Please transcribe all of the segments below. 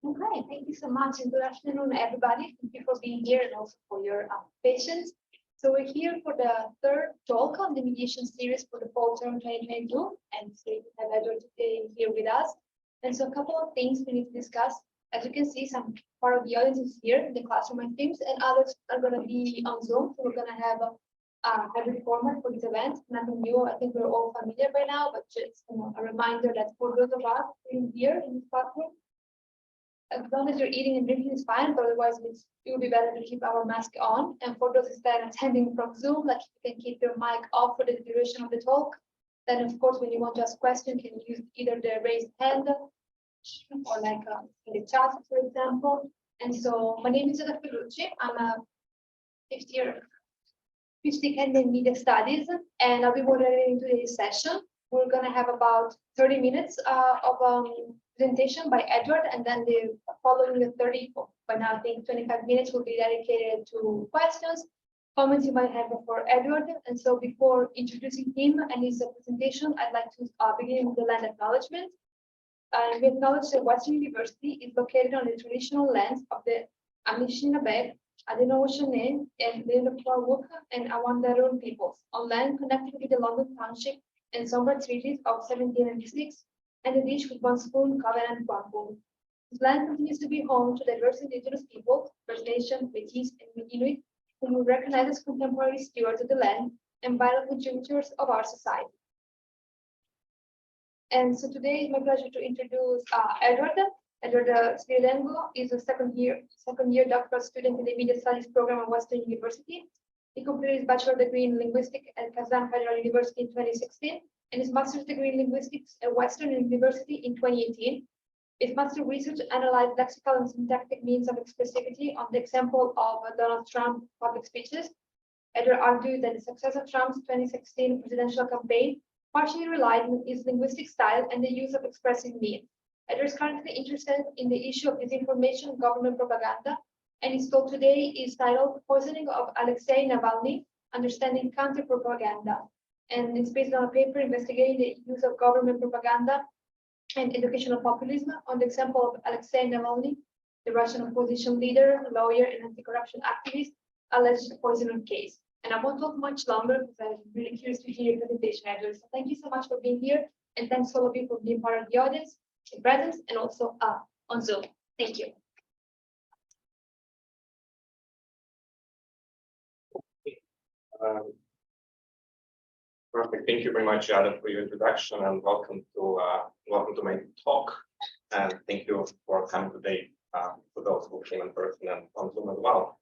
Okay, thank you so much, and good afternoon, everybody. Thank you for being here and also for your patience. So we're here for the third talk on the mediation series for the fall term 2022, and we have Eduard here with us. And so a couple of things we need to discuss. As you can see, some part of the audience is here in the classroom and teams, and others are going to be on Zoom. So we're going to have a hybrid format for this event. Nothing new. I think we're all familiar by now, but just a reminder that for those of us here in this platform, as long as you're eating and drinking is fine, but otherwise it would be better to keep our mask on. And for those that are attending from Zoom, like you can keep your mic off for the duration of the talk. Then of course, when you want to ask questions, you can use either the raised hand or like in the chat, for example. And so my name is Eduard Sviridenko. I'm a 50-year PhD candidate in media studies, and I'll be moderating today's session. We're going to have about 30 minutes of presentation by Eduard, and then the following 30, by now I think 25 minutes will be dedicated to questions, comments you might have for Eduard. And so before introducing him and his presentation, I'd like to begin with the land acknowledgement. We acknowledge that Western University is located on the traditional lands of the Anishinaabe, Haudenosaunee, and the Iroquois and Awandarun peoples, on land connected with the London Township and Sombra treaties of 1796, and the dish with one spoon, covenant, wampum. This land continues to be home to diverse indigenous peoples, First Nation, Métis, and Inuit, whom we recognize as contemporary stewards of the land and vital contributors of our society. And so today it's my pleasure to introduce Eduard. Eduard Sviridenko is a second year doctoral student in the media studies program at Western University. He completed his bachelor degree in linguistics at Kazan Federal University in 2016 and his master's degree in linguistics at Western University in 2018. His master's research analyzed lexical and syntactic means of expressivity on the example of Donald Trump's public speeches. Eduard argued that the success of Trump's 2016 presidential campaign partially relied on his linguistic style and the use of expressive means. Eduard is currently interested in the issue of disinformation and government propaganda, and his talk today is titled Poisoning of Alexei Navalny, Understanding Counter-Propaganda. And it's based on a paper investigating the use of government propaganda and educational populism on the example of Alexei Navalny, the Russian opposition leader, lawyer, and anti-corruption activist, alleged poisoner case. And I won't talk much longer because I'm really curious to hear your presentation, Eduard. So thank you so much for being here, and thanks to all of you for being part of the audience, in presence, and also on Zoom. Thank you. Perfect. Thank you very much, Adam, for your introduction, and welcome to my talk. And thank you for coming today, for those who came in person and on Zoom as well.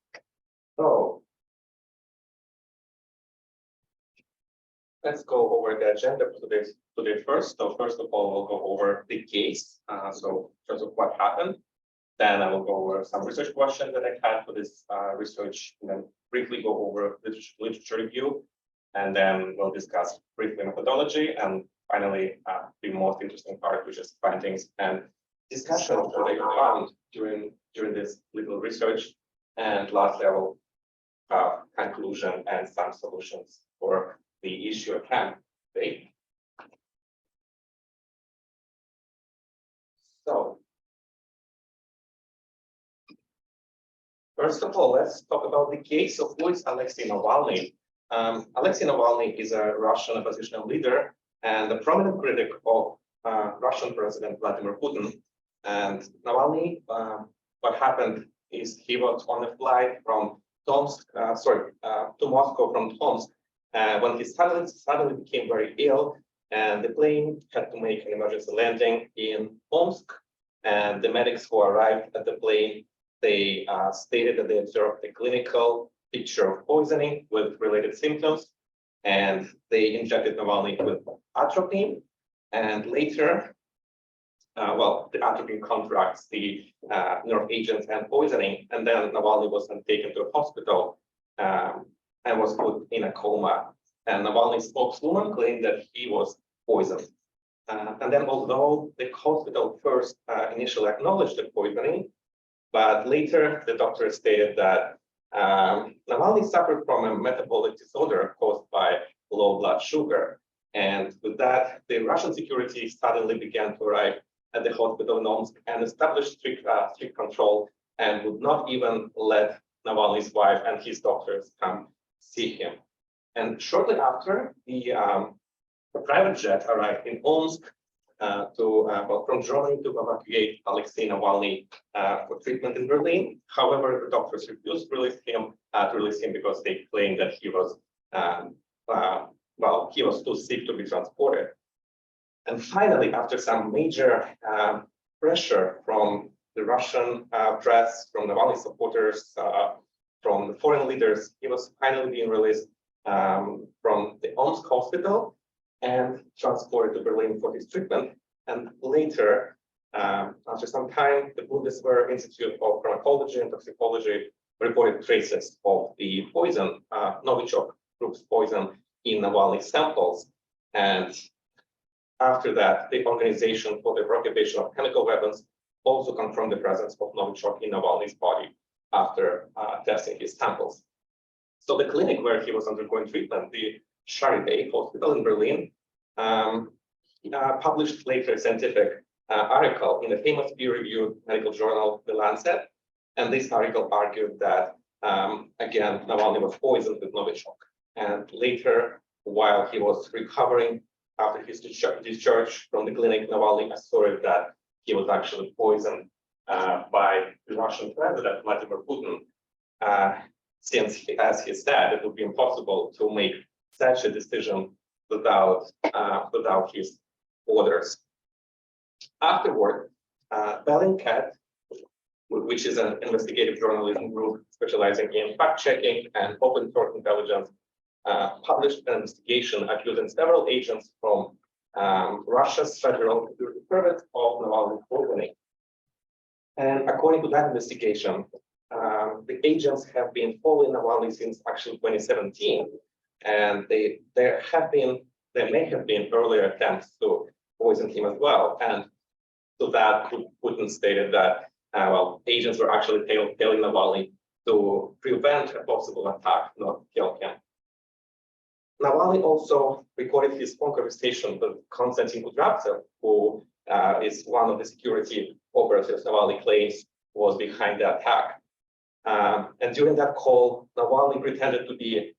So let's go over the agenda for today first. So first of all, we'll go over the case. So in terms of what happened. Then I will go over some research questions that I had for this research, and then briefly go over literature review, and then we'll discuss briefly methodology, and finally the most interesting part, which is findings and discussion of what I found during this little research, and lastly I will have conclusion and some solutions for the issue at hand today. So first of all, let's talk about the case of who is Alexei Navalny. Alexei Navalny is a Russian opposition leader and a prominent critic of Russian President Vladimir Putin. And Navalny, what happened is he was on a flight from Tomsk, to Moscow from Tomsk, when he suddenly became very ill, and the plane had to make an emergency landing in Tomsk. And the medics who arrived at the plane, they stated that they observed a clinical picture of poisoning with related symptoms, and they injected Navalny with atropine. And later, the atropine contracts the nerve agents and poisoning, and then Navalny was then taken to a hospital and was put in a coma. And Navalny's spokeswoman claimed that he was poisoned. And then, although the hospital first initially acknowledged the poisoning, but later the doctor stated that Navalny suffered from a metabolic disorder caused by low blood sugar. And with that, the Russian security suddenly began to arrive at the hospital in Omsk and established strict control and would not even let Navalny's wife and his doctors come see him. And shortly after, the private jet arrived in Omsk from Germany to evacuate Alexei Navalny for treatment in Berlin. However, the doctors refused to release him because they claimed that he was he was too sick to be transported. And finally, after some major pressure from the Russian press, from Navalny supporters, from the foreign leaders, he was finally being released from the Omsk hospital and transported to Berlin for his treatment. And later, after some time, the Bundeswehr Institute of Pharmacology and Toxicology reported traces of the poison, Novichok group's poison, in Navalny's samples. And after that, the Organization for the Prohibition of Chemical Weapons also confirmed the presence of Novichok in Navalny's body after testing his samples. So the clinic where he was undergoing treatment, the Charité Hospital in Berlin, published later a scientific article in the famous peer-reviewed medical journal, The Lancet. And this article argued that, again, Navalny was poisoned with Novichok. And later, while he was recovering after his discharge from the clinic, Navalny asserted that he was actually poisoned by the Russian president, Vladimir Putin, since, as he said, it would be impossible to make such a decision without his orders. Afterward, Bellingcat, which is an investigative journalism group specializing in fact-checking and open-source intelligence, published an investigation accusing several agents from Russia's Federal Service of Navalny's poisoning. And according to that investigation, the agents have been following Navalny since actually 2017, and there may have been earlier attempts to poison him as well. And so that Putin stated that agents were actually telling Navalny to prevent a possible attack, not kill him. Navalny also recorded his phone conversation with Konstantin Kudryavtsev, who is one of the security operatives Navalny claims was behind the attack. And during that call, Navalny pretended to be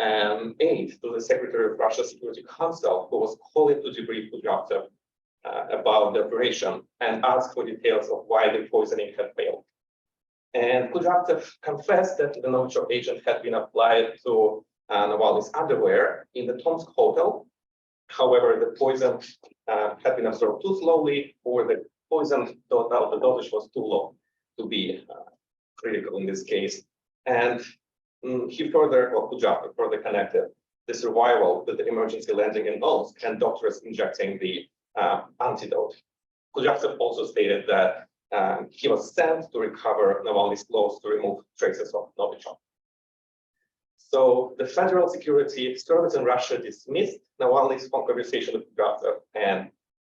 an aide to the Secretary of Russia's Security Council, who was calling to debrief Kudryavtsev about the operation and asked for details of why the poisoning had failed. And Kudryavtsev confessed that the Novichok agent had been applied to Navalny's underwear in the Tomsk hotel. However, the poison had been absorbed too slowly, or the poison, the dosage was too low to be critical in this case. And Kudryavtsev further connected the survival with the emergency landing in Omsk and doctors injecting the antidote. Kudryavtsev also stated that he was sent to recover Navalny's clothes to remove traces of Novichok. So the Federal Security Service in Russia dismissed Navalny's phone conversation with Kudryavtsev and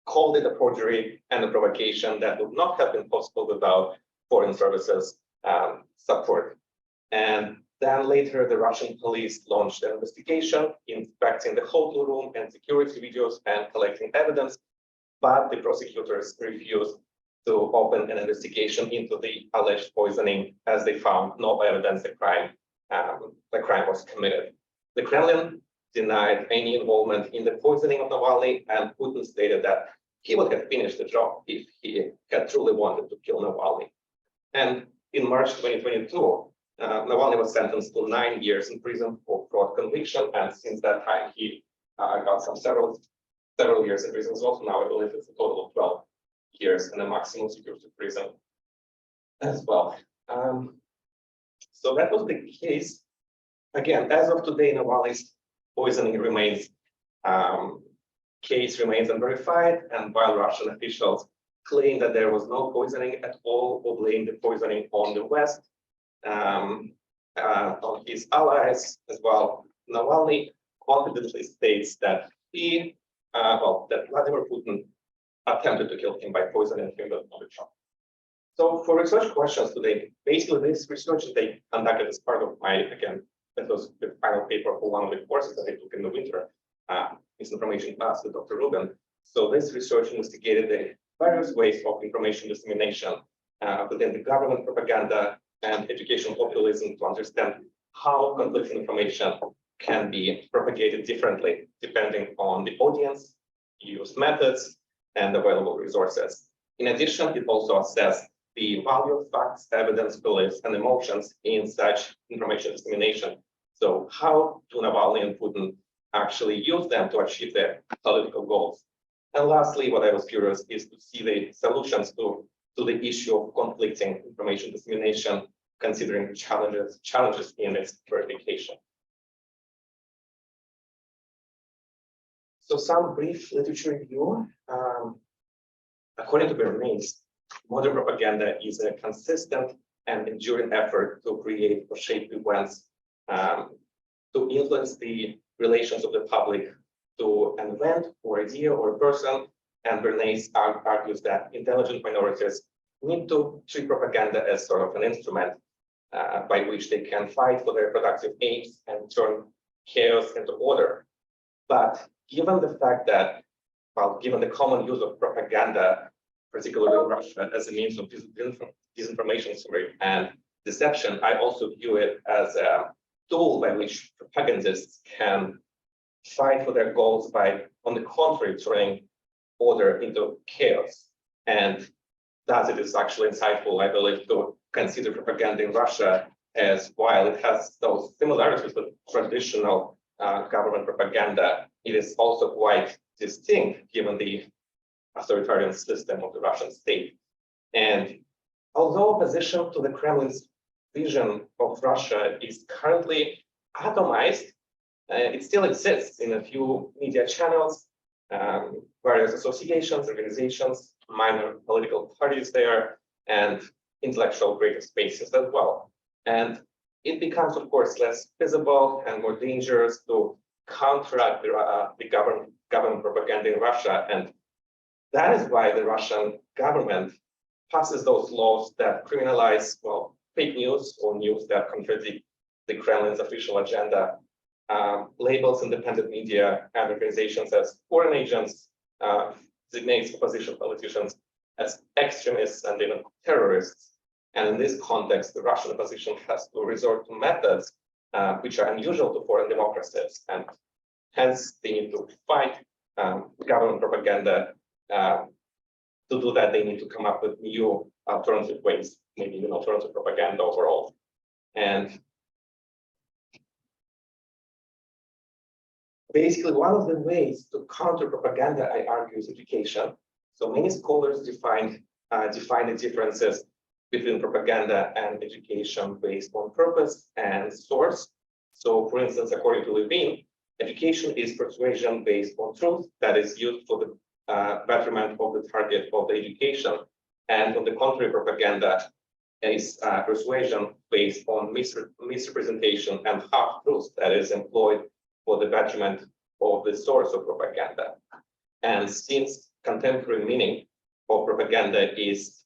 called it a forgery and a provocation that would not have been possible without foreign services support. And then later, the Russian police launched an investigation, inspecting the hotel room and security videos and collecting evidence, but the prosecutors refused to open an investigation into the alleged poisoning, as they found no evidence the crime was committed. The Kremlin denied any involvement in the poisoning of Navalny, and Putin stated that he would have finished the job if he had truly wanted to kill Navalny. And in March 2022, Navalny was sentenced to 9 years in prison for fraud conviction, and since that time he got several years in prison as well. So now I believe it's a total of 12 years in a maximum security prison as well. So that was the case. Again, as of today, Navalny's poisoning case remains unverified, and while Russian officials claim that there was no poisoning at all, or blame the poisoning on the West, on his allies as well, Navalny confidently states that that Vladimir Putin attempted to kill him by poisoning him with Novichok. So for research questions today, basically this research that they conducted as part of my, again, that was the final paper for one of the courses that I took in the winter, disinformation class with Dr. Rubin. So this research investigated the various ways of information dissemination within the government propaganda and educational populism to understand how conflicting information can be propagated differently depending on the audience, used methods, and available resources. In addition, it also assesses the value of facts, evidence, beliefs, and emotions in such information dissemination. So how do Navalny and Putin actually use them to achieve their political goals? And lastly, what I was curious is to see the solutions to the issue of conflicting information dissemination, considering the challenges in its verification. So some brief literature review. According to Bernays, modern propaganda is a consistent and enduring effort to create or shape events, to influence the relations of the public to an event or idea or a person. And Bernays argues that intelligent minorities need to treat propaganda as sort of an instrument by which they can fight for their productive aims and turn chaos into order. But given the fact that, well, given the common use of propaganda, particularly in Russia, as a means of disinformation and deception, I also view it as a tool by which propagandists can fight for their goals by, on the contrary, turning order into chaos. And thus it is actually insightful, I believe, to consider propaganda in Russia as, while it has those similarities with traditional government propaganda, it is also quite distinct given the authoritarian system of the Russian state. And although opposition to the Kremlin's vision of Russia is currently atomized, it still exists in a few media channels, various associations, organizations, minor political parties there, and intellectual creative spaces as well. And it becomes, of course, less visible and more dangerous to counteract the government propaganda in Russia. And that is why the Russian government passes those laws that criminalize, well, fake news or news that contradict the Kremlin's official agenda, labels independent media and organizations as foreign agents, designates opposition politicians as extremists and even terrorists. And in this context, the Russian opposition has to resort to methods which are unusual to foreign democracies, and hence they need to fight government propaganda. To do that, they need to come up with new alternative ways, maybe even alternative propaganda overall. And basically, one of the ways to counter propaganda, I argue, is education. So many scholars define the differences between propaganda and education based on purpose and source. So, for instance, according to Levine, education is persuasion based on truth that is used for the betterment of the target of the education. And on the contrary, propaganda is persuasion based on misrepresentation and half-truths that is employed for the betterment of the source of propaganda. And since contemporary meaning of propaganda is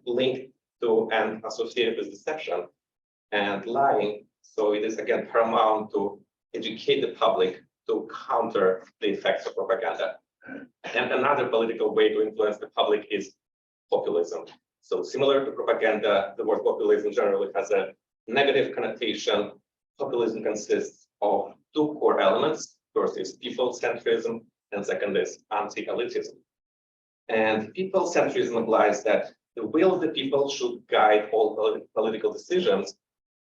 linked to and associated with deception and lying, so it is again paramount to educate the public to counter the effects of propaganda. And another political way to influence the public is populism. So similar to propaganda, the word populism generally has a negative connotation. Populism consists of two core elements. First is people-centrism, and second is anti-elitism. And people-centrism implies that the will of the people should guide all political decisions,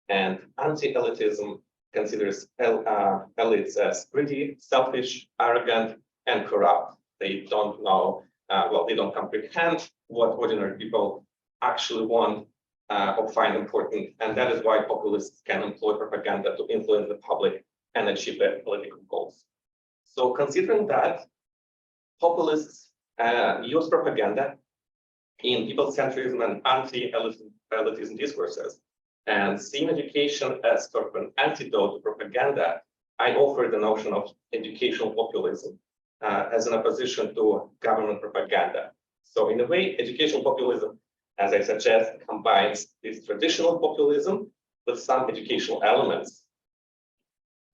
and anti-elitism considers elites as greedy, selfish, arrogant, and corrupt. They don't know, they don't comprehend what ordinary people actually want or find important. And that is why populists can employ propaganda to influence the public and achieve their political goals. So considering that, populists use propaganda in people-centrism and anti-elitism discourses, and seeing education as sort of an antidote to propaganda, I offer the notion of educational populism as an opposition to government propaganda. So in a way, educational populism, as I suggest, combines this traditional populism with some educational elements,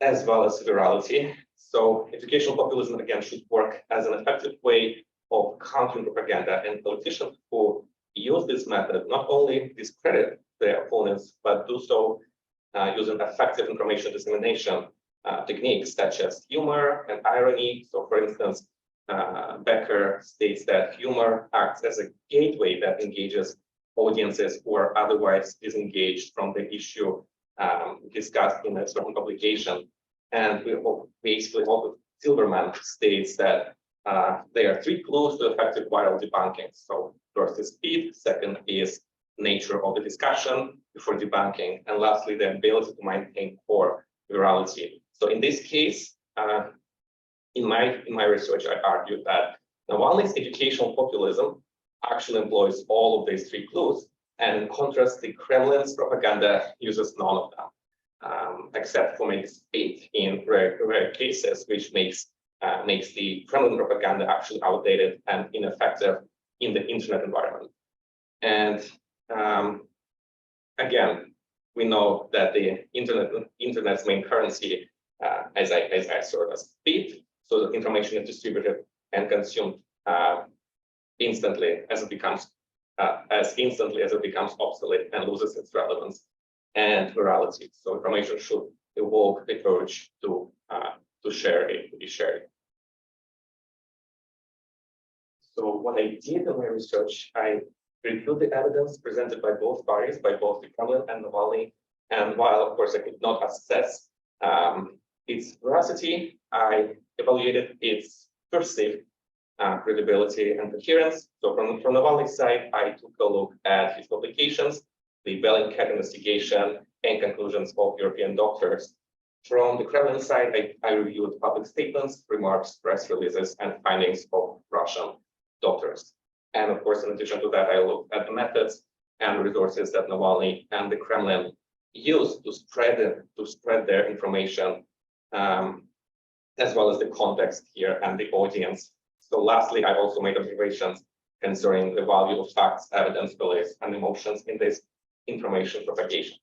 as well as virality. So educational populism, again, should work as an effective way of countering propaganda, and politicians who use this method not only discredit their opponents, but do so using effective information dissemination techniques such as humor and irony. So, for instance, Becker states that humor acts as a gateway that engages audiences who are otherwise disengaged from the issue discussed in a certain publication. And basically, also Silverman states that there are three clues to effective viral debunking. So first is speed, second is nature of the discussion before debunking, and lastly, the ability to maintain core virality. So in this case, in my research, I argued that Navalny's educational populism actually employs all of these three clues, and in contrast, the Kremlin's propaganda uses none of them, except for maybe 8 in rare cases, which makes the Kremlin propaganda actually outdated and ineffective in the internet environment. And again, we know that the internet's main currency, as I sort of speed, so the information is distributed and consumed instantly as it becomes obsolete and loses its relevance and virality. So information should evoke the urge to share it, to be shared. So what I did in my research, I reviewed the evidence presented by both parties, by both the Kremlin and Navalny. And while, of course, I could not assess its veracity, I evaluated its perceived credibility and coherence. So from Navalny's side, I took a look at his publications, the Bellingcat investigation, and conclusions of European doctors. From the Kremlin side, I reviewed public statements, remarks, press releases, and findings of Russian doctors. And of course, in addition to that, I looked at the methods and resources that Navalny and the Kremlin used to spread their information, as well as the context here and the audience. So lastly, I also made observations concerning the value of facts, evidence, beliefs, and emotions in this information propagation.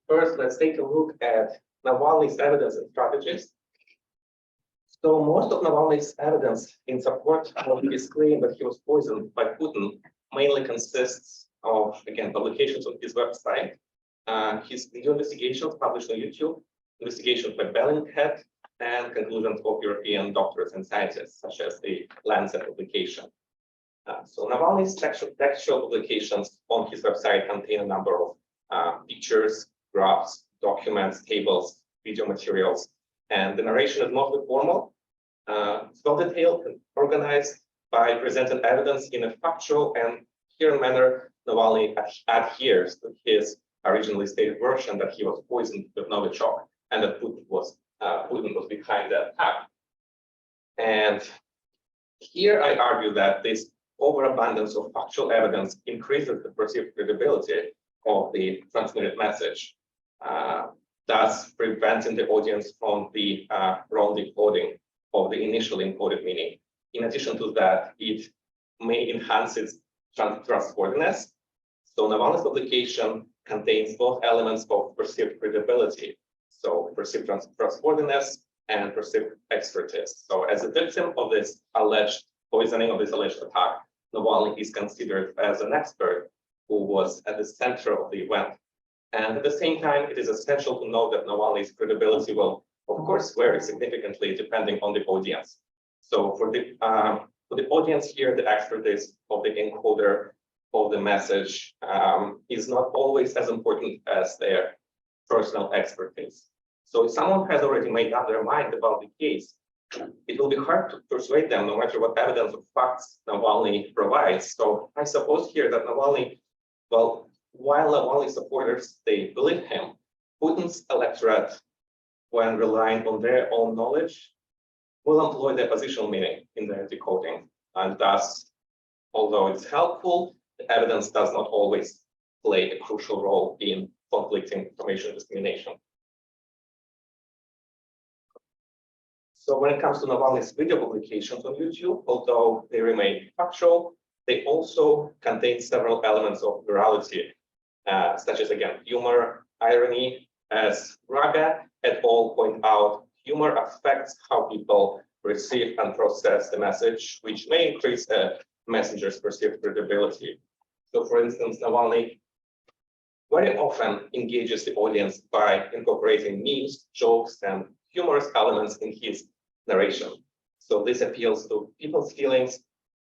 First, let's take a look at Navalny's evidence and strategies. So most of Navalny's evidence in support of his claim that he was poisoned by Putin mainly consists of, again, publications on his website, his video investigations published on YouTube, investigations by Bellingcat, and conclusions of European doctors and scientists, such as the Lancet publication. So Navalny's textual publications on his website contain a number of pictures, graphs, documents, tables, video materials, and the narration is mostly formal. It's well detailed and organized by presenting evidence in a factual and coherent manner. Navalny adheres to his originally stated version that he was poisoned with Novichok and that Putin was behind the attack. And here I argue that this overabundance of factual evidence increases the perceived credibility of the transmitted message, thus preventing the audience from the wrong decoding of the initially encoded meaning. In addition to that, it may enhance its trustworthiness. So Navalny's publication contains both elements of perceived credibility, so perceived trustworthiness and perceived expertise. So as a victim of this alleged poisoning, of this alleged attack, Navalny is considered as an expert who was at the center of the event. And at the same time, it is essential to note that Navalny's credibility will, of course, vary significantly depending on the audience. So for the audience here, the expertise of the encoder of the message is not always as important as their personal expertise. So if someone has already made up their mind about the case, it will be hard to persuade them no matter what evidence or facts Navalny provides. So I suppose here that Navalny, well, while Navalny supporters, they believe him, Putin's electorate, when relying on their own knowledge, will employ their positional meaning in their decoding. And thus, although it's helpful, the evidence does not always play a crucial role in conflicting information dissemination. So when it comes to Navalny's video publications on YouTube, although they remain factual, they also contain several elements of virality, such as, again, humor, irony. As Raga et al. Point out, humor affects how people receive and process the message, which may increase a messenger's perceived credibility. So, for instance, Navalny very often engages the audience by incorporating memes, jokes, and humorous elements in his narration. So this appeals to people's feelings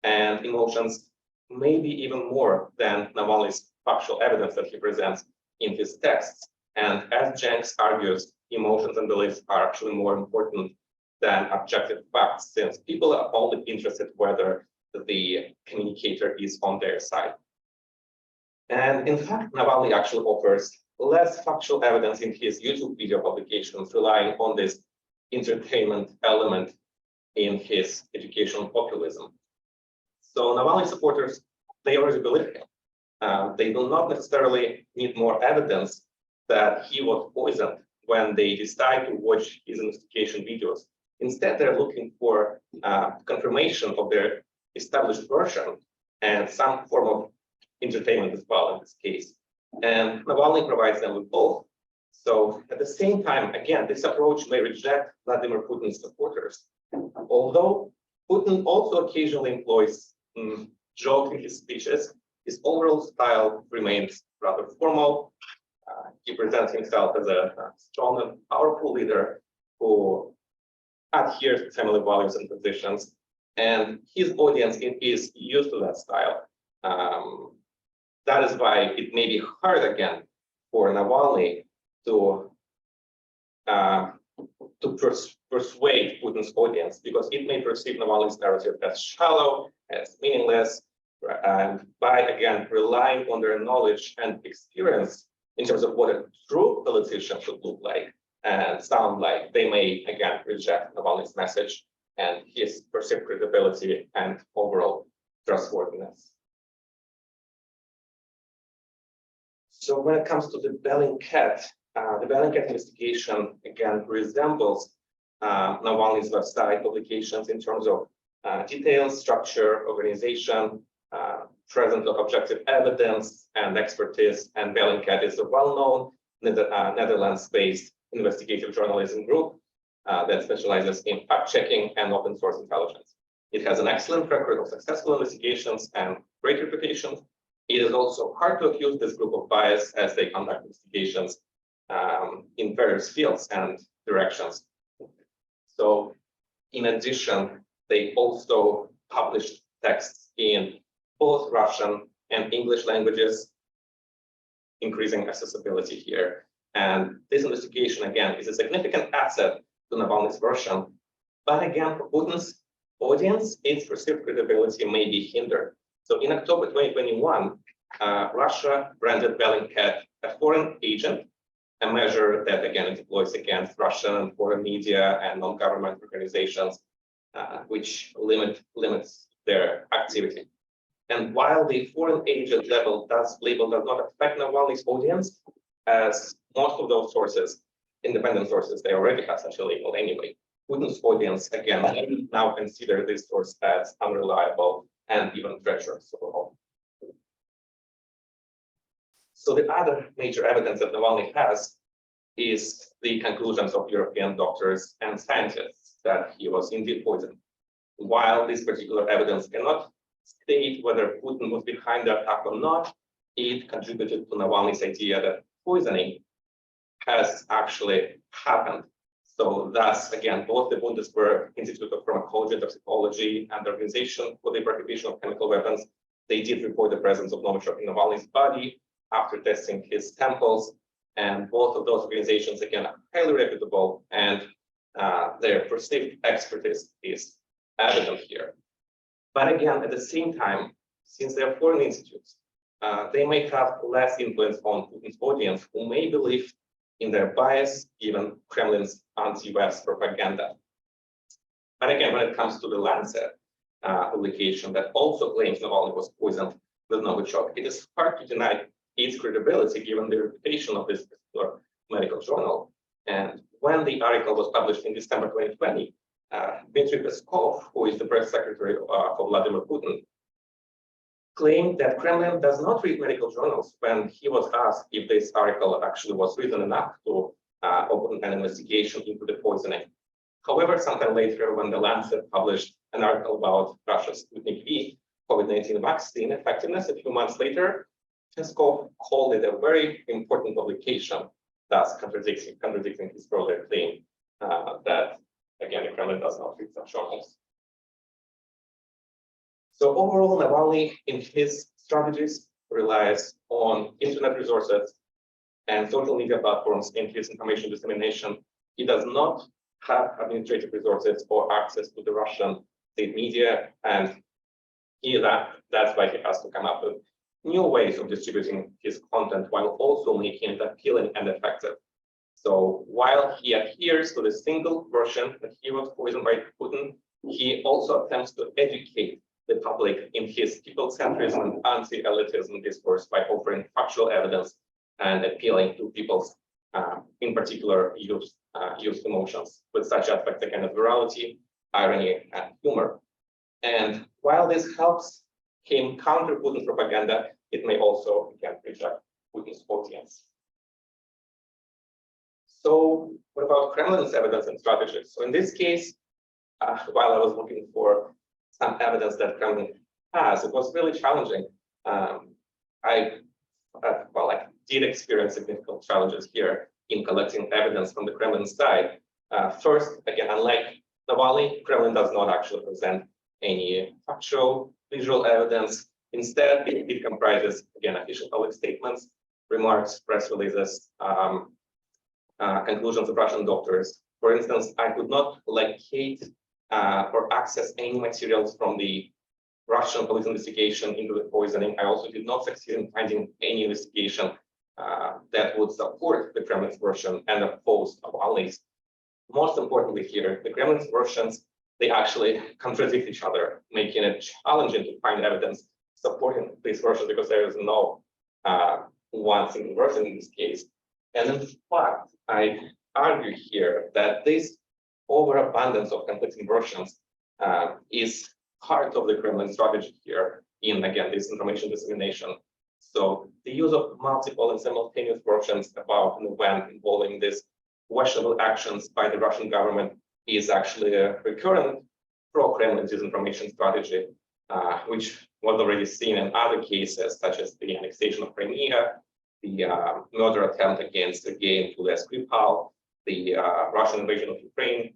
and emotions, maybe even more than Navalny's factual evidence that he presents in his texts. And as Jenks argues, emotions and beliefs are actually more important than objective facts, since people are only interested whether the communicator is on their side. And in fact, Navalny actually offers less factual evidence in his YouTube video publications, relying on this entertainment element in his educational populism. So Navalny supporters, they already believe him. They do not necessarily need more evidence that he was poisoned when they decide to watch his investigation videos. Instead, they're looking for confirmation of their established version and some form of entertainment as well in this case. And Navalny provides them with both. So at the same time, again, this approach may reject Vladimir Putin's supporters. Although Putin also occasionally employs jokes in his speeches, his overall style remains rather formal. He presents himself as a strong and powerful leader who adheres to family values and positions, and his audience is used to that style. That is why it may be hard again for Navalny to persuade Putin's audience, because it may perceive Navalny's narrative as shallow, as meaningless, and by again relying on their knowledge and experience in terms of what a true politician should look like and sound like, they may again reject Navalny's message and his perceived credibility and overall trustworthiness. So when it comes to the Bellingcat investigation again resembles Navalny's website publications in terms of details, structure, organization, presence of objective evidence and expertise. And Bellingcat is a well-known Netherlands-based investigative journalism group that specializes in fact-checking and open source intelligence. It has an excellent record of successful investigations and great reputation. It is also hard to accuse this group of bias as they conduct investigations in various fields and directions. So in addition, they also published texts in both Russian and English languages, increasing accessibility here. And this investigation, again, is a significant asset to Navalny's version. But again, for Putin's audience, its perceived credibility may be hindered. So in October 2021, Russia branded Bellingcat a foreign agent, a measure that again it deploys against Russian and foreign media and non-government organizations, which limits their activity. And while the foreign agent label does not affect Navalny's audience, as most of those sources, independent sources, they already have such a label anyway. Putin's audience, again, now consider this source as unreliable and even treacherous overall. So the other major evidence that Navalny has is the conclusions of European doctors and scientists that he was indeed poisoned. While this particular evidence cannot state whether Putin was behind the attack or not, it contributed to Navalny's idea that poisoning has actually happened. So thus, again, both the Bundeswehr Institute of Pharmacology and Toxicology and the Organization for the Prohibition of Chemical Weapons, they did report the presence of Novichok in Navalny's body after testing his temples. And both of those organizations, again, are highly reputable, and their perceived expertise is evident here. But again, at the same time, since they are foreign institutes, they may have less influence on Putin's audience, who may believe in their bias given Kremlin's anti-West propaganda. But again, when it comes to the Lancet publication that also claims Navalny was poisoned with Novichok, it is hard to deny its credibility given the reputation of this particular medical journal. And when the article was published in December 2020, Dmitry Peskov, who is the press secretary of Vladimir Putin, claimed that Kremlin does not read medical journals when he was asked if this article actually was reason enough to open an investigation into the poisoning. However, sometime later, when The Lancet published an article about Russia's Sputnik V COVID-19 vaccine effectiveness, a few months later, Peskov called it a very important publication, thus contradicting his earlier claim that, again, the Kremlin does not read such journals. So overall, Navalny, in his strategies, relies on internet resources and social media platforms in his information dissemination. He does not have administrative resources or access to the Russian state media, and that's why he has to come up with new ways of distributing his content while also making it appealing and effective. So while he adheres to the single version that he was poisoned by Putin, he also attempts to educate the public in his people-centrism and anti-elitism discourse by offering factual evidence and appealing to people's, in particular, youth emotions with such aspects again as virality, irony, and humor. And while this helps him counter Putin's propaganda, it may also again reject Putin's audience. So what about Kremlin's evidence and strategies? So in this case, while I was looking for some evidence that Kremlin has, it was really challenging. I did experience significant challenges here in collecting evidence from the Kremlin side. First, again, unlike Navalny, Kremlin does not actually present any factual visual evidence. Instead, it comprises, again, official public statements, remarks, press releases, conclusions of Russian doctors. For instance, I could not locate or access any materials from the Russian police investigation into the poisoning. I also did not succeed in finding any investigation that would support the Kremlin's version and oppose Navalny's. Most importantly here, the Kremlin's versions, they actually contradict each other, making it challenging to find evidence supporting this version because there is no one single version in this case. And in fact, I argue here that this overabundance of conflicting versions is part of the Kremlin strategy here in, again, this information dissemination. So the use of multiple and simultaneous versions about an event involving these questionable actions by the Russian government is actually a recurrent pro-Kremlin disinformation strategy, which was already seen in other cases, such as the annexation of Crimea, the murder attempt against Sergei and Yulia Skripal, the Russian invasion of Ukraine.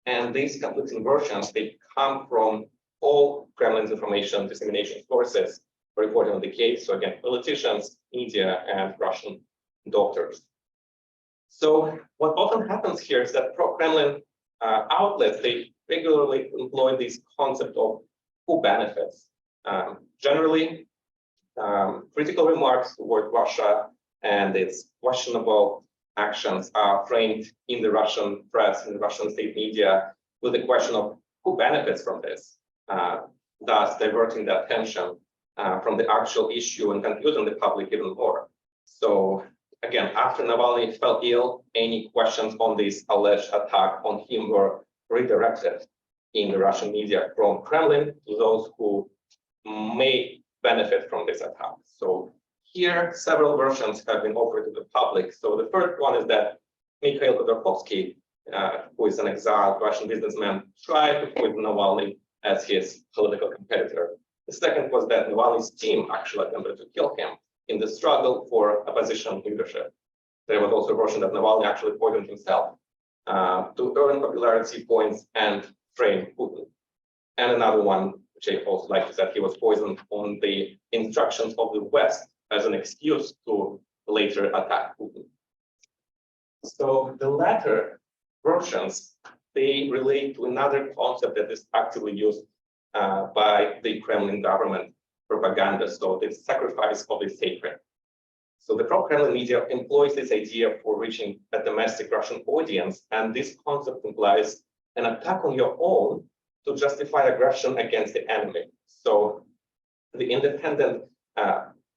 And these conflicting versions, they come from all Kremlin's information dissemination sources reporting on the case. So again, politicians, media, and Russian doctors. So what often happens here is that pro-Kremlin outlets, they regularly employ this concept of who benefits. Generally, critical remarks toward Russia and its questionable actions are framed in the Russian press, in the Russian state media, with the question of who benefits from this, thus diverting the attention from the actual issue and confusing the public even more. So again, after Navalny fell ill, any questions on this alleged attack on him were redirected in the Russian media from Kremlin to those who may benefit from this attack. So here, several versions have been offered to the public. So the first one is that Mikhail Khodorkovsky, who is an exiled Russian businessman, tried to poison Navalny as his political competitor. The second was that Navalny's team actually attempted to kill him in the struggle for opposition leadership. There was also a version that Navalny actually poisoned himself to earn popularity points and train Putin. And another one, which I also like, is that he was poisoned on the instructions of the West as an excuse to later attack Putin. So the latter versions, they relate to another concept that is actively used by the Kremlin government propaganda, so the sacrifice of the sacred. So the pro-Kremlin media employs this idea for reaching a domestic Russian audience, and this concept implies an attack on your own to justify aggression against the enemy. So the independent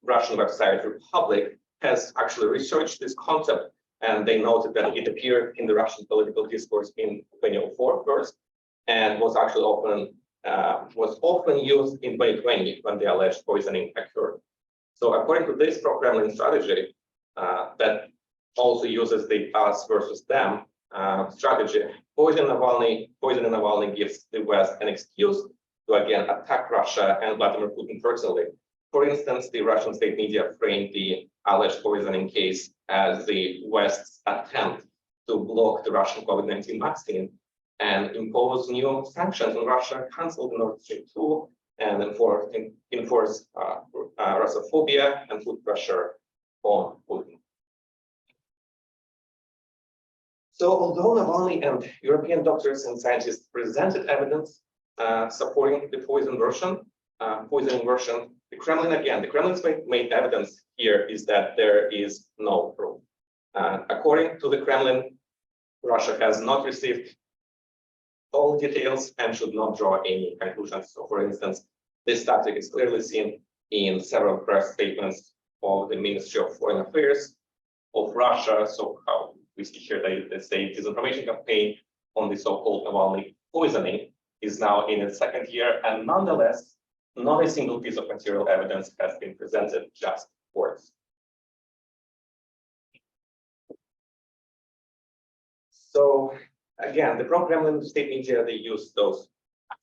Russian website Republic has actually researched this concept, and they noted that it appeared in the Russian political discourse in 2004 first, and was actually often used in 2020 when the alleged poisoning occurred. So according to this pro-Kremlin strategy that also uses the us versus them strategy. Poisoning Navalny gives the West an excuse to again attack Russia and Vladimir Putin personally. For instance, the Russian state media framed the alleged poisoning case as the West's attempt to block the Russian COVID-19 vaccine and impose new sanctions on Russia, cancel the Nord Stream 2, and enforce Russophobia and put pressure on Putin. So although Navalny and European doctors and scientists presented evidence supporting the poisoning version, the Kremlin's main evidence here is that there is no proof. According to the Kremlin, Russia has not received all details and should not draw any conclusions. So, for instance, this tactic is clearly seen in several press statements of the Ministry of Foreign Affairs of Russia. So, how we see here that the state disinformation campaign on the so-called Navalny poisoning is now in its second year, and nonetheless, not a single piece of material evidence has been presented, just words. So again, the pro-Kremlin state media, they use those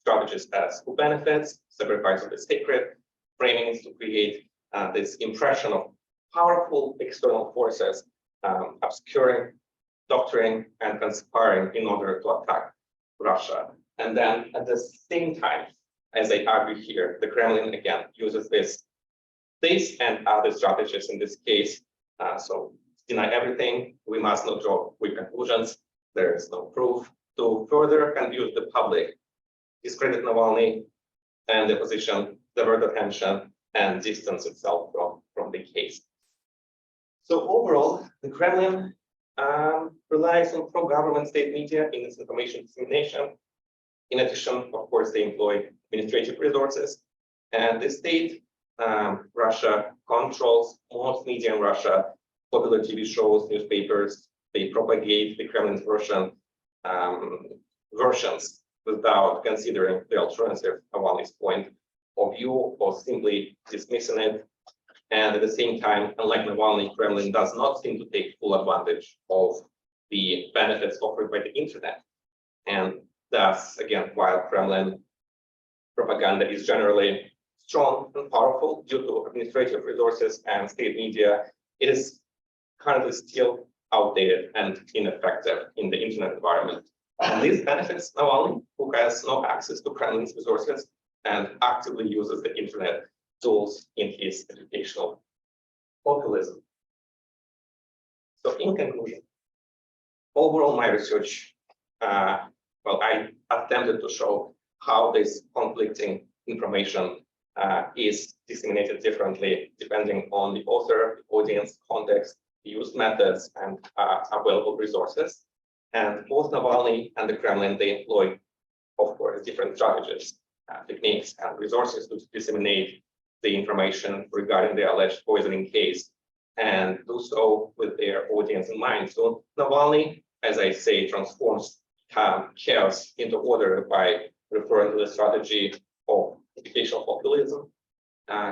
strategies as who benefits, sacrifice of the sacred, framings to create this impression of powerful external forces obscuring, doctoring, and conspiring in order to attack Russia. And then at the same time, as I argue here, the Kremlin again uses this and other strategies in this case. So deny everything, we must not draw quick conclusions, there is no proof, to further confuse the public, discredit Navalny and the opposition, divert attention, and distance itself from the case. So overall, the Kremlin relies on pro-government state media in its information dissemination. In addition, of course, they employ administrative resources, and the state, Russia, controls most media in Russia, popular TV shows, newspapers. They propagate the Kremlin's versions without considering the alternative, Navalny's point of view, or simply dismissing it. And at the same time, unlike Navalny, Kremlin does not seem to take full advantage of the benefits offered by the internet. And thus, again, while Kremlin propaganda is generally strong and powerful due to administrative resources and state media, it is currently still outdated and ineffective in the internet environment. And this benefits Navalny, who has no access to Kremlin's resources and actively uses the internet tools in his educational populism. So in conclusion, overall my research, I attempted to show how this conflicting information is disseminated differently depending on the author, the audience, context, used methods, and available resources. And both Navalny and the Kremlin, they employ, of course, different strategies, techniques, and resources to disseminate the information regarding the alleged poisoning case, and do so with their audience in mind. So Navalny, as I say, transforms chaos into order by referring to the strategy of educational populism.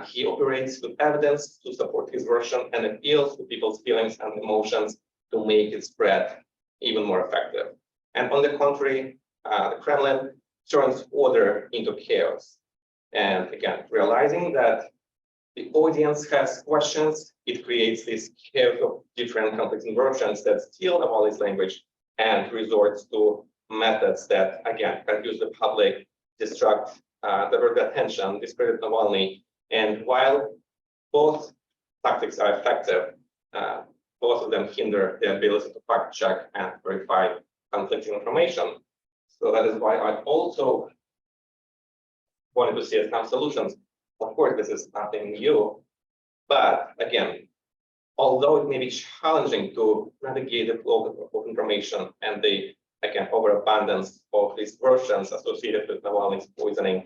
He operates with evidence to support his version and appeals to people's feelings and emotions to make it spread even more effective. And on the contrary, the Kremlin turns order into chaos. And again, realizing that the audience has questions, it creates this chaos of different conflicting versions that steal Navalny's language and resorts to methods that, again, confuse the public, distract, divert the attention, discredit Navalny. And while both tactics are effective, both of them hinder the ability to fact check and verify conflicting information. So that is why I also wanted to see some solutions. Of course, this is nothing new, but again, although it may be challenging to navigate the flow of information and the, again, overabundance of these versions associated with Navalny's poisoning,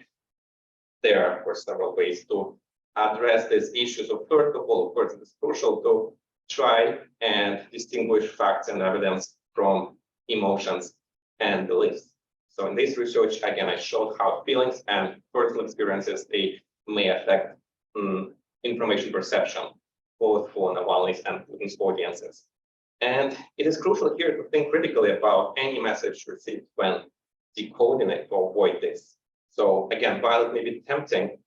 there are, of course, several ways to address these issues. So first of all, of course, it is crucial to try and distinguish facts and evidence from emotions and beliefs. So in this research, again, I showed how feelings and personal experiences, they may affect information perception, both for Navalny's and Putin's audiences. And it is crucial here to think critically about any message received when decoding it to avoid this. So again, while it may be tempting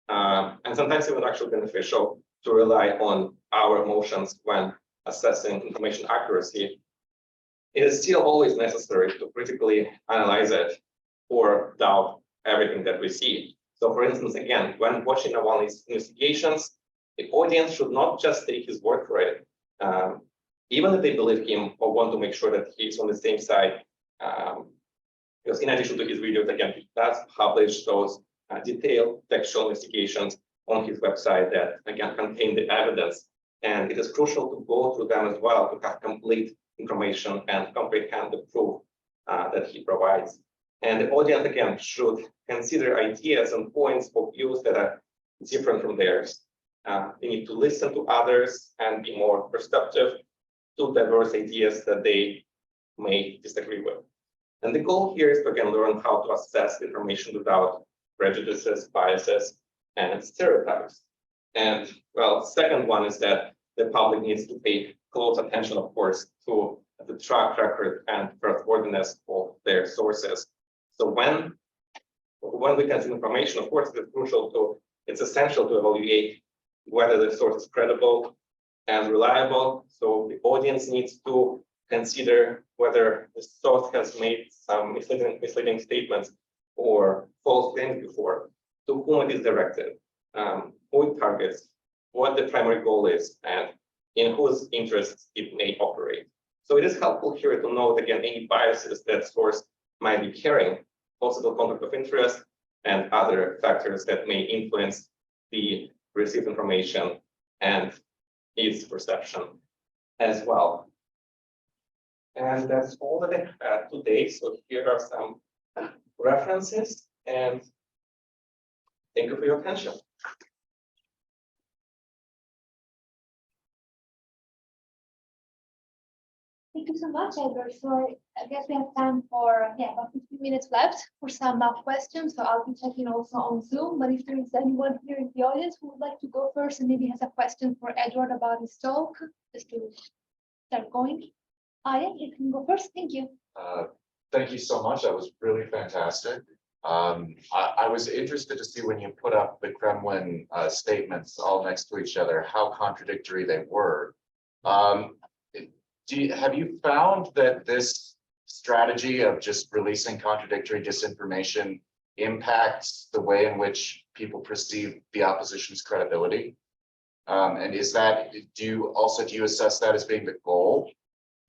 and sometimes even actually beneficial to rely on our emotions when assessing information accuracy, it is still always necessary to critically analyze it or doubt everything that we see. So for instance, again, when watching Navalny's investigations, the audience should not just take his word for it. Even if they believe him or want to make sure that he's on the same side, because in addition to his videos, again, he does publish those detailed textual investigations on his website that, again, contain the evidence. And it is crucial to go through them as well to have complete information and comprehend the proof that he provides. And the audience, again, should consider ideas and points of views that are different from theirs. They need to listen to others and be more perceptive to diverse ideas that they may disagree with. And the goal here is to, again, learn how to assess information without prejudices, biases, and stereotypes. And, well, second one is that the public needs to pay close attention, of course, to the track record and trustworthiness of their sources. So when we consume information, of course, it's essential to evaluate whether the source is credible and reliable. So the audience needs to consider whether the source has made some misleading statements or false claims before, to whom it is directed, who it targets, what the primary goal is, and in whose interests it may operate. So it is helpful here to note, again, any biases that source might be carrying, possible conflict of interest, and other factors that may influence the received information and its perception as well. And that's all that I had today. So here are some references, and thank you for your attention. Thank you so much, Edward. So I guess we have time for about 15 minutes left for some questions. So I'll be checking also on Zoom. But if there is anyone here in the audience who would like to go first and maybe has a question for Edward about his talk, just to start going. Yeah, you can go first. Thank you. Thank you so much. That was really fantastic. I was interested to see when you put up the Kremlin statements all next to each other, how contradictory they were. Have you found that this strategy of just releasing contradictory disinformation impacts the way in which people perceive the opposition's credibility? And is that, do you assess that as being the goal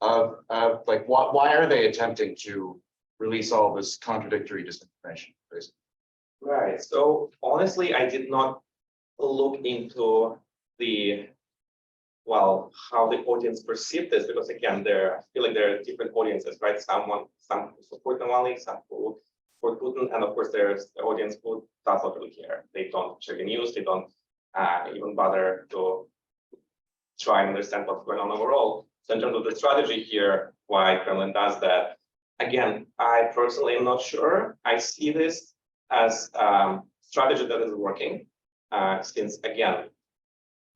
of like, why are they attempting to release all this contradictory disinformation, basically? Right. So honestly, I did not look into how the audience perceived this, because again, I feel like there are different audiences, right? Some who support Navalny, some who support Putin, and of course there's the audience who does not really care. They don't check the news, they don't even bother to try and understand what's going on overall. So in terms of the strategy here, why Kremlin does that, again, I personally am not sure. I see this as strategy that is working, since again,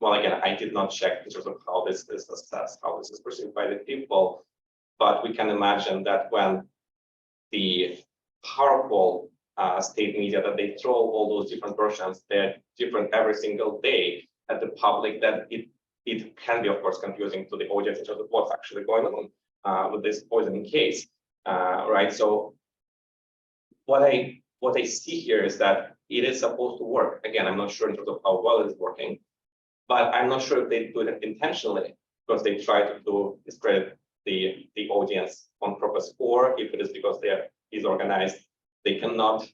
I did not check in terms of how this is assessed, how this is perceived by the people, but we can imagine that when the powerful state media, that they throw all those different versions, they're different every single day at the public, that it can be, of course, confusing to the audience in terms of what's actually going on with this poisoning case, right? So what I see here is that it is supposed to work. Again, I'm not sure in terms of how well it's working, but I'm not sure if they do it intentionally because they try to discredit the audience on purpose, or if it is because they are disorganized, they cannot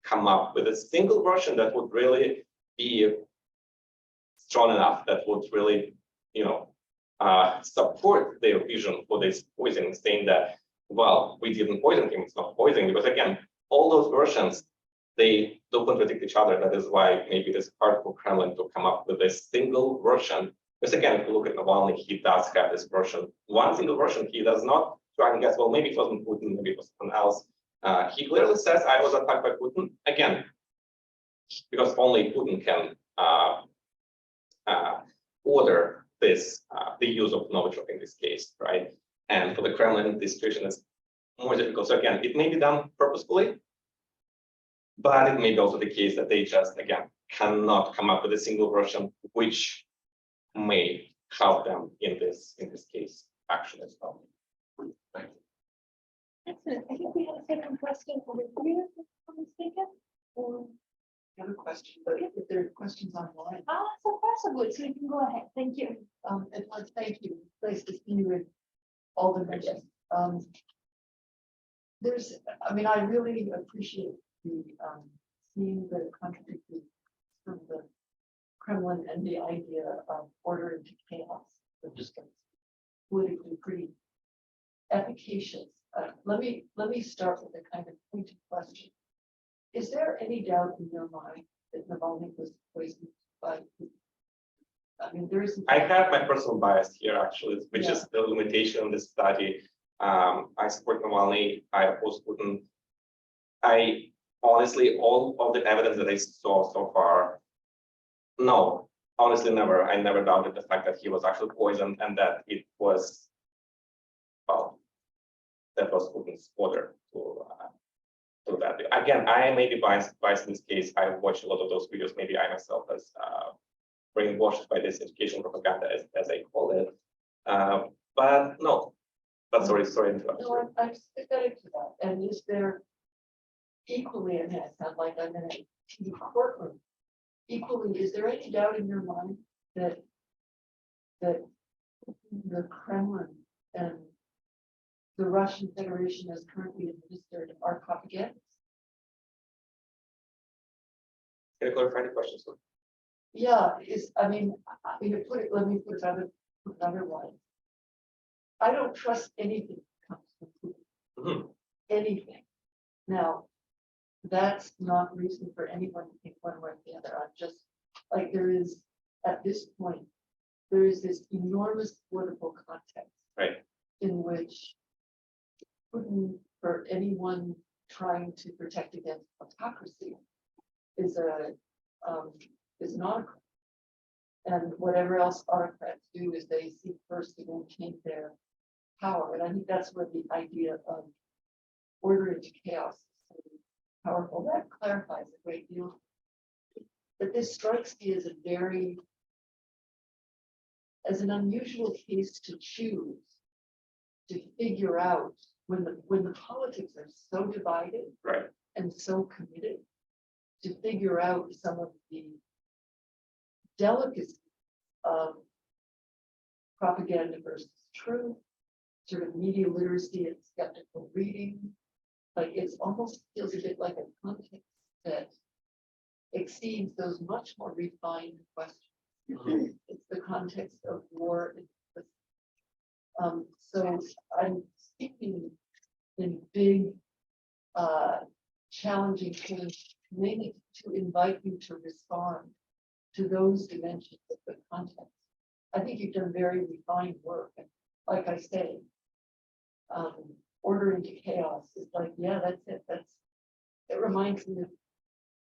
come up with a single version that would really be strong enough, that would really, support their vision for this poisoning, saying that, well, we didn't poison him, it's not poisoning, because again, all those versions, they do contradict each other. That is why maybe it is hard for Kremlin to come up with a single version. Because again, if you look at Navalny, he does have this version, one single version. He does not try and guess, well, maybe it wasn't Putin, maybe it was someone else. He clearly says, I was attacked by Putin. Again, because only Putin can order this the use of Novichok in this case, right? And for the Kremlin, this situation is more difficult. So again, it may be done purposefully, but it may be also the case that they just again cannot come up with a single version which may help them in this case actually as well. Excellent. I think we have a second question over here, if I'm not mistaken. Or I have a question, but if there are questions online, so far so good. So you can go ahead. Thank you. Edward, thank you. Nice to see you in all the mentions. I mean, I really appreciate the seeing the contradictory from the Kremlin and the idea of order into chaos, which is politically pretty efficacious. Let me start with a kind of pointed question. Is there any doubt in your mind that Navalny was poisoned by Putin? I mean, there is. I have my personal bias here actually, which is the limitation of this study. I support Navalny, I oppose Putin. I honestly, all of the evidence that I saw so far, no, honestly, never. I never doubted the fact that he was actually poisoned and that it was, well, that was Putin's order to that. Again, I may be biased in this case. I watched a lot of those videos. Maybe I myself was brainwashed by this education propaganda, as I call it. But no. But sorry to interrupt. No, I'm sympathetic to that. And is there equally, and I sound like I'm in a TV courtroom, equally, is there any doubt in your mind that the Kremlin and the Russian Federation as currently administered are propagandists? Can you clarify the question, sir? Yeah, I mean, let me put it another way. I don't trust anything that comes from Putin. Mm-hmm. Anything. Now, that's not reason for anyone to think one way or the other. I'm just like there is at this point, there is this enormous political context, right, in which Putin, for anyone trying to protect against autocracy, is an autocrat. And whatever else autocrats do is they seek first to maintain their power. And I think that's where the idea of order into chaos is so powerful. That clarifies a great deal. But this strikes me as an unusual case to choose to figure out when the politics are so divided, right, and so committed, to figure out some of the delicacies of propaganda versus truth, sort of media literacy and skeptical reading. Like it almost feels a bit like a context that exceeds those much more refined questions. Mm-hmm. It's the context of war. So I'm speaking in big, challenging terms, mainly to invite you to respond to those dimensions of the context. I think you've done very refined work. And like I say, order into chaos is like, yeah, that's it. It reminds me of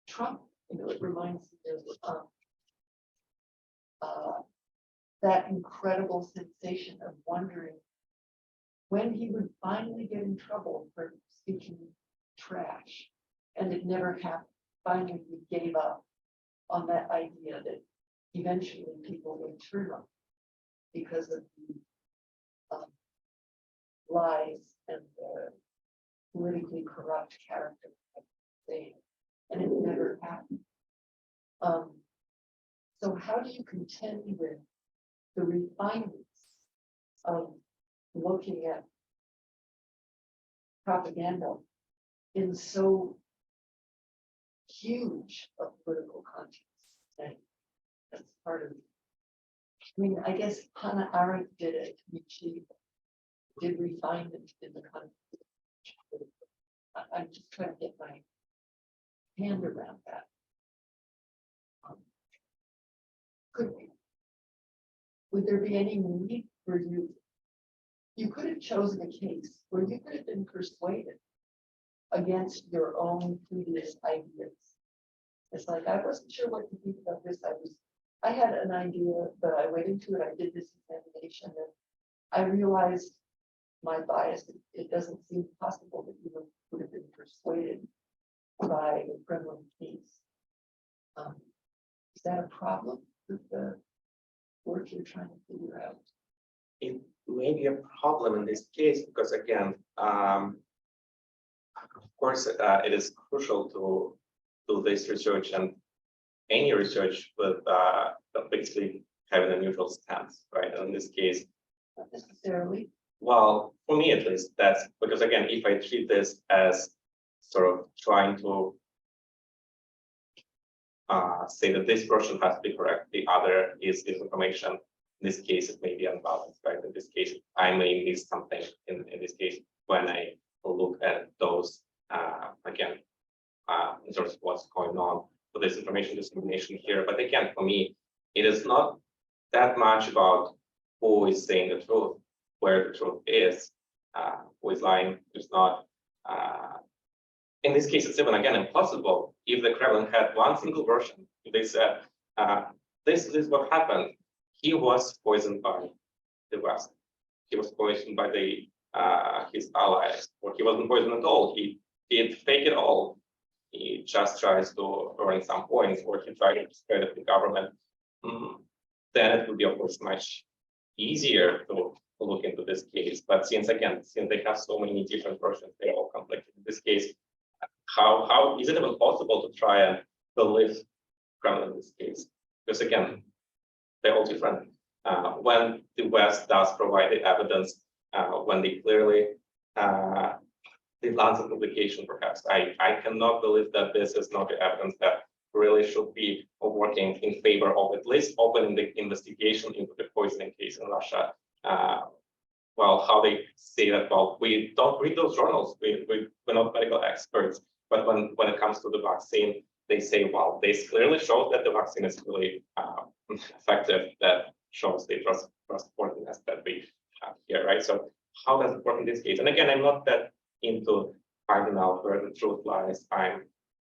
Trump. You know, it reminds me of that incredible sensation of wondering when he would finally get in trouble for speaking trash. And it never happened. Finally, we gave up on that idea that eventually people would turn on because of the lies and the politically corrupt character of the state. And it never happened. So how do you contend with the refinements of looking at propaganda in so huge a political context? And that's part of it. I mean, I guess Hannah Arendt did it. I mean, she did refinement in the context. I'm just trying to get my hand around that. Would there be any need for you could have chosen a case where you could have been persuaded against your own previous ideas. It's like, I wasn't sure what to think about this. I had an idea, but I went into it, I did this examination, and I realized my bias, it doesn't seem possible that you would have been persuaded by the Kremlin case. Is that a problem with the work you're trying to figure out? It may be a problem in this case because, again, of course, it is crucial to do this research and any research with basically having a neutral stance, right? And in this case, Not necessarily. well, for me at least, that's because, again, if I treat this as sort of trying to say that this version has to be correct, the other is disinformation. In this case, it may be unbalanced, right? In this case, I may miss something in this case when I look at those, again, in terms of what's going on with this information dissemination here. But again, for me, it is not that much about who is saying the truth, where the truth is, who is lying, who's not. In this case, it's even, again, impossible if the Kremlin had one single version. If they said, this is what happened. He was poisoned by the West. He was poisoned by the his allies, or he wasn't poisoned at all. He did fake it all. He just tries to earn some points, or he tried to discredit the government. Then it would be, of course, much easier to look into this case. But since they have so many different versions, they all conflict. In this case, how is it even possible to try and believe Kremlin in this case? Because again, they're all different. When the West does provide the evidence, when they clearly did answer publication, perhaps I cannot believe that this is not the evidence that really should be working in favor of at least opening the investigation into the poisoning case in Russia. Well, how they say that, well, we don't read those journals, we're not medical experts, but when it comes to the vaccine, they say, well, this clearly shows that the vaccine is really effective, that shows the trustworthiness that we have here, right? So how does it work in this case? And again, I'm not that into finding out where the truth lies. I'm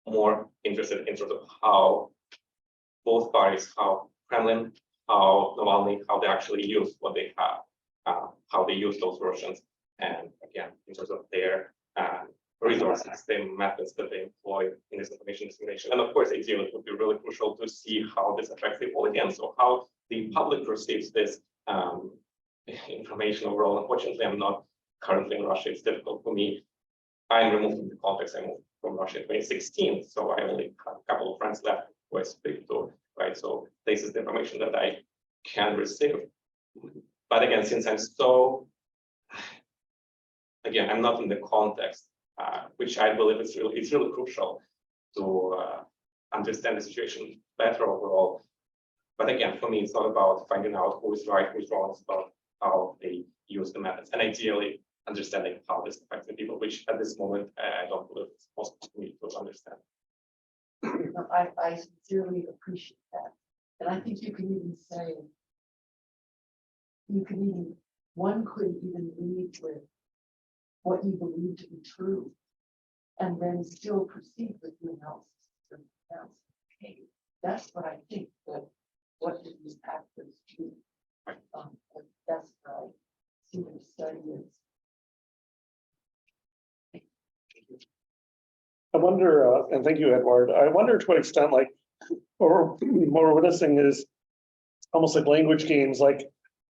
more interested in terms of how both parties, how Kremlin, how Navalny, how they actually use what they have, how they use those versions, and again, in terms of their resources, the methods that they employ in this information dissemination. And of course, ideally, it would be really crucial to see how this affects the audience, or how the public receives this information overall. Unfortunately, I'm not currently in Russia. It's difficult for me. I'm removed from the context. I moved from Russia in 2016, so I only have a couple of friends left who I speak to, right? So this is the information that I can receive. But again, since I'm so, again, I'm not in the context, which I believe it's really crucial to understand the situation better overall. But again, for me, it's not about finding out who is right, who is wrong. It's about how they use the methods, and ideally understanding how this affects the people, which at this moment I don't believe it's possible for me to understand. I sincerely appreciate that. And I think you can even say, one could even lead with what you believe to be true, and then still proceed with the analysis. Okay, that's what I think that what these actors do. That's what I see the study is. I wonder, and thank you, Eduard. I wonder to what extent, like, or more we're witnessing is almost like language games. Like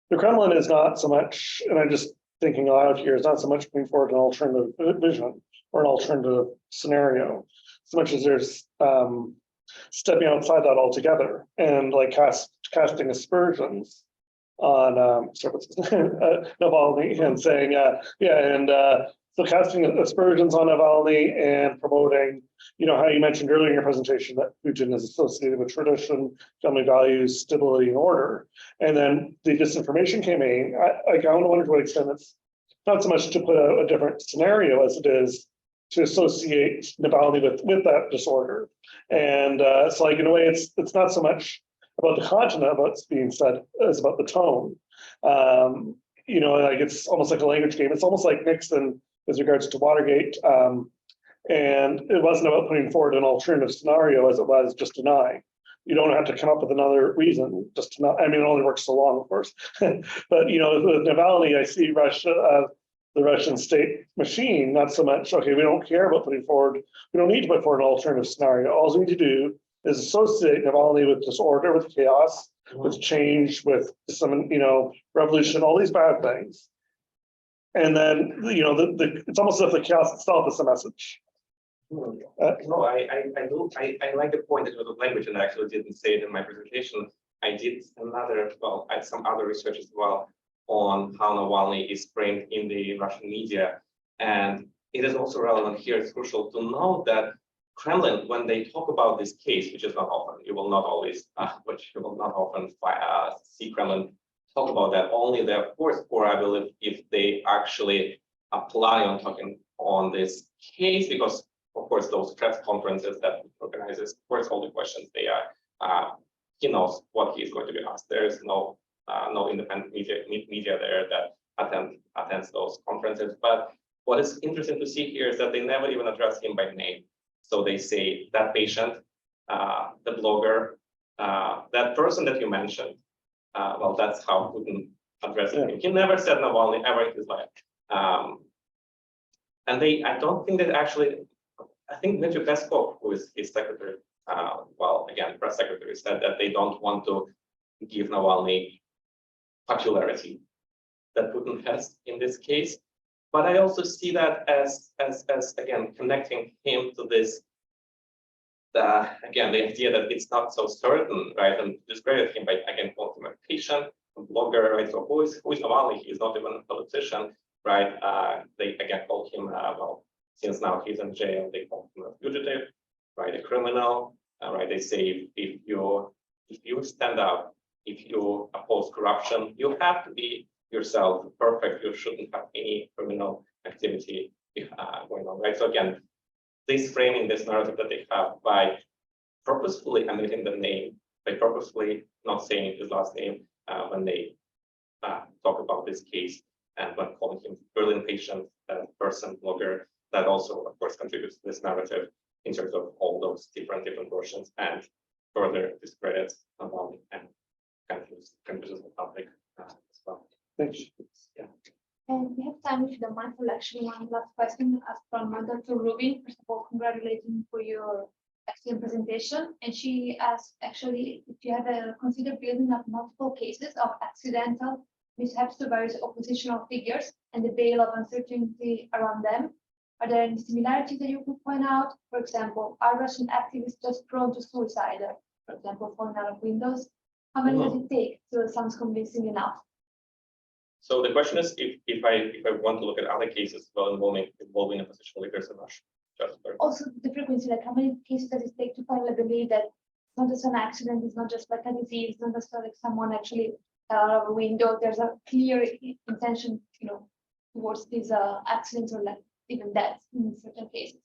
the Kremlin is not so much, and I'm just thinking aloud here, is not so much putting forward an alternative vision or an alternative scenario, so much as there's stepping outside that altogether and like casting aspersions on Navalny and saying, so casting aspersions on Navalny and promoting, how you mentioned earlier in your presentation that Putin is associated with tradition, family values, stability, and order. And then the disinformation campaign, I wonder to what extent it's not so much to put a different scenario as it is to associate Navalny with that disorder. And it's like, in a way, it's not so much about the content of what's being said as about the tone. Like it's almost like a language game. It's almost like Nixon with regards to Watergate. And it wasn't about putting forward an alternative scenario as it was just denying. You don't have to come up with another reason just to not, I mean, it only works so long, of course. But, you know, with Navalny, I see Russia, the Russian state machine, not so much, okay, we don't care about putting forward, we don't need to put forward an alternative scenario. All we need to do is associate Navalny with disorder, with chaos, with change, with some, you know, revolution, all these bad things. And then, you know, it's almost as if the chaos itself is the message. No, I like the point that you of language, and I actually didn't say it in my presentation. I did another, well, I had some other research as well on how Navalny is framed in the Russian media. And it is also relevant here, it's crucial to know that Kremlin, when they talk about this case, which is not often, you will not always, which you will not often see Kremlin talk about that, only of course, or I believe if they actually apply on talking on this case, because of course, those press conferences that he organizes, of course, all the questions they are, he knows what he is going to be asked. There is no independent media there that attends those conferences. But what is interesting to see here is that they never even address him by name. So they say that patient, the blogger, that person that you mentioned. Well, that's how Putin addressed him. He never said Navalny ever in his life. And I don't think that actually. I think Dmitry Peskov, who is his secretary, well, again, press secretary, said that they don't want to give Navalny popularity that Putin has in this case. But I also see that as again, connecting him to this, again, the idea that it's not so certain, right? And discredit him by, again, calling him a patient, a blogger, right? So who is Navalny? He's not even a politician, right? They, again, call him, well, since now he's in jail, they call him a fugitive, right? A criminal, right? They say if you stand up, if you oppose corruption, you have to be yourself perfect. You shouldn't have any criminal activity going on, right? So again, this framing, this narrative that they have by purposefully omitting the name, by purposefully not saying his last name when they talk about this case, and when calling him brilliant patient, person, blogger, that also, of course, contributes to this narrative in terms of all those different versions and further discredits Navalny and confuses the public as well. Thanks. Yeah. And we have time, if you don't mind, for actually one last question asked from Dr. Rubin. First of all, congratulating for your excellent presentation. And she asked, actually, if you have considered building up multiple cases of accidental mishaps to various oppositional figures and the veil of uncertainty around them. Are there any similarities that you could point out? For example, are Russian activists just prone to suicide, for example, falling out of windows? How many does it take till it sounds convincing enough? So the question is if I want to look at other cases well involving oppositional leaders in Russia. Also the frequency, like how many cases does it take to finally believe that it's not just an accident, it's not just like a disease, it's not just like someone actually out of a window. There's a clear intention, towards these accidents or like even deaths in certain cases.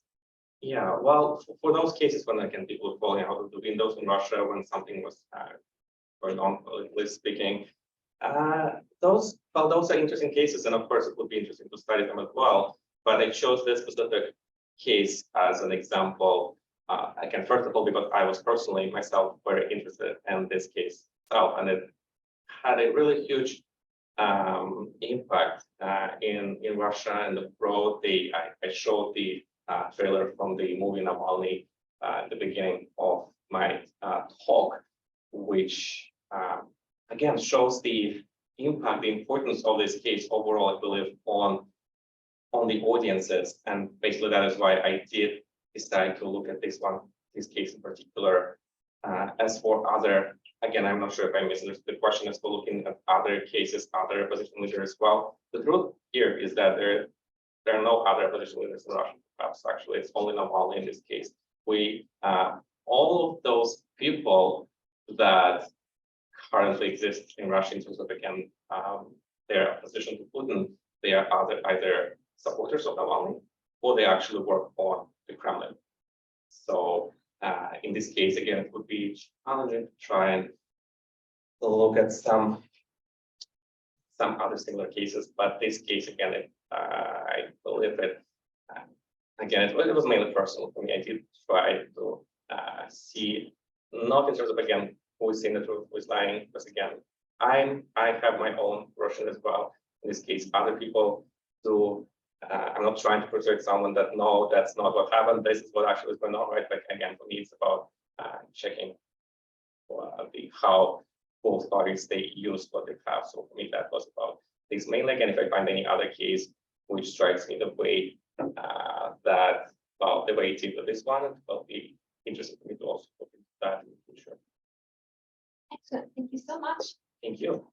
Yeah, well, for those cases when again people falling out of the windows in Russia when something was going on, politically speaking, those are interesting cases, and of course it would be interesting to study them as well. But I chose this specific case as an example. Again, first of all, because I was personally myself very interested in this case itself, and it had a really huge impact in Russia and abroad. I showed the trailer from the movie Navalny at the beginning of my talk, which again shows the impact, the importance of this case overall, I believe, on the audiences. And basically that is why I did decide to look at this case in particular. As for other, again, I'm not sure if I misunderstood the question as for looking at other cases, other opposition leaders as well. The truth here is that there are no other opposition leaders in Russia. Perhaps actually it's only Navalny in this case. All of those people that currently exist in Russia in terms of, again, their opposition to Putin, they are either supporters of Navalny or they actually work on the Kremlin. So in this case, again, it would be challenging to try and look at some other similar cases, but this case, again, I believe it. Again, it was mainly personal for me. I did try to see not in terms of, again, who is saying the truth, who is lying, because again, I have my own version as well. In this case, other people do. I'm not trying to persuade someone that no, that's not what happened. This is what actually is going on, right? But again, for me, it's about checking how both parties they use what they have. So for me, that was about this mainly. Again, if I find any other case which strikes me the way that the way it did with this one, it will be interesting for me to also look into that in the future. Excellent. Thank you so much. Thank you.